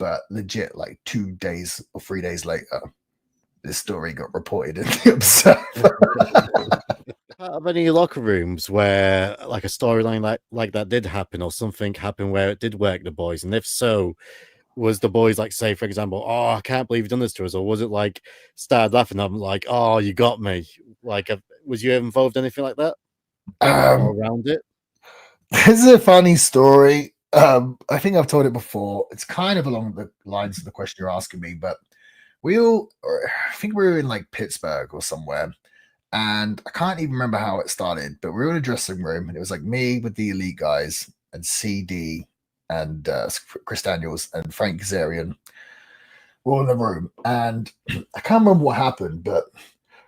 but legit, like 2 days or 3 days later, this story got reported in the Observer. Of any locker rooms where like a storyline like that did happen, or something happened where it did work the boys? And if so, was the boys like, say for example, oh, I can't believe you've done this to us, or was it like started laughing? I'm like, oh, you got me. Like, was you involved in anything like that or around it? This is a funny story. I think I've told it before. It's kind of along the lines of the question you're asking me, but I think we were in like Pittsburgh or somewhere, and I can't even remember how it started, but we were in a dressing room, and it was like me with the elite guys and CD and Chris Daniels and Frank Kazarian were all in the room, and I can't remember what happened, but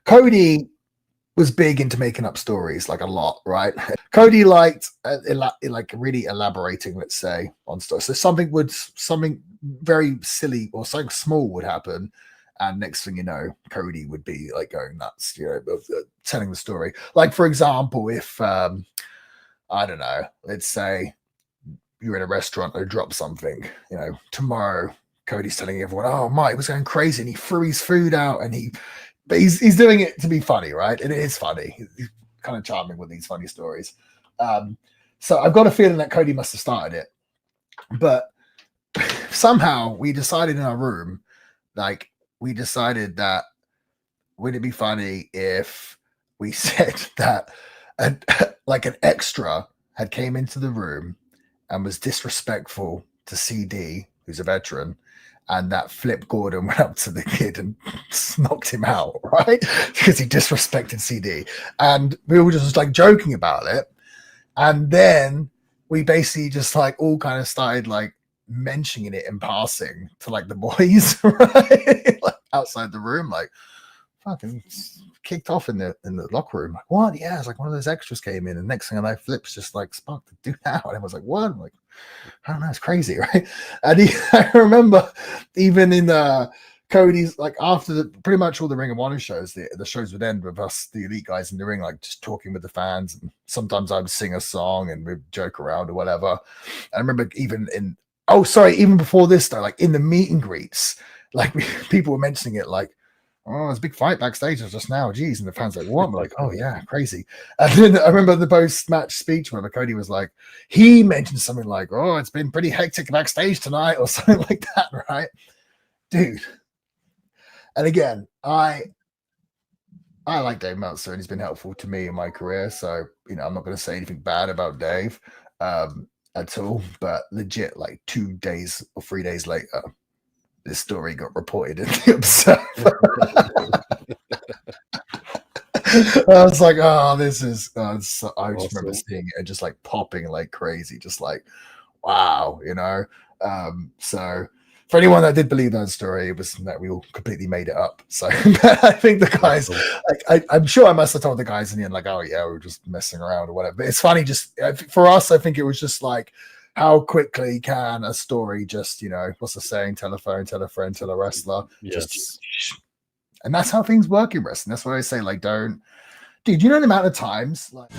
Cody was big into making up stories, like a lot, right? Cody liked like really elaborating, let's say, on stories. So something very silly or something small would happen, and next thing you know, Cody would be like going nuts, telling the story. Like, for example, if I don't know, let's say you're in a restaurant and drop something, tomorrow Cody's telling everyone, oh, Mike was going crazy and he threw his food out, and but he's doing it to be funny, right? And it is funny. He's kind of charming with these funny stories. So I've got a feeling that Cody must have started it. But somehow we decided in our room, like, we decided that would it be funny if we said that like an extra had came into the room and was disrespectful to CD, who's a veteran, and that Flip Gordon went up to the kid and knocked him out, right? Because he disrespected CD. And we were just like joking about it. And then we basically just like all kind of started like mentioning it in passing to like the boys, right? Like outside the room, like fucking kicked off in the locker room. Like, what? Yeah, it's like one of those extras came in, and next thing I know, Flip's just like sparked the dude out. And I was like, what? I'm like, I don't know, it's crazy, right? And I remember even in Cody's, like after pretty much all the Ring of Honor shows, the shows would end with us, the elite guys in the ring, like just talking with the fans. And sometimes I would sing a song and we'd joke around or whatever. I remember even before this though, like in the meet and greets, like people were mentioning it, like, oh, there's a big fight backstage just now. Geez. And the fans like, what? I'm like, oh yeah, crazy. And then I remember the post-match speech where Cody was like, he mentioned something like, oh, it's been pretty hectic backstage tonight or something like that, right? Dude. And again, I like Dave Meltzer, and he's been helpful to me in my career. So, I'm not going to say anything bad about Dave at all, but legit, like 2 days or 3 days later, this story got reported in the Observer. I was like, oh, this is I just remember seeing it and just like popping like crazy, just like, wow, so for anyone that did believe that story, it was that we all completely made it up. So I think the guys, like, I'm sure I must have told the guys in the end, like, oh yeah, we were just messing around or whatever. But it's funny, just for us, I think it was just like, how quickly can a story just, what's the saying? Tell a phone, tell a friend, tell a wrestler. Yes. And that's how things work in wrestling. That's why I say, like, dude, you know the amount of times, like.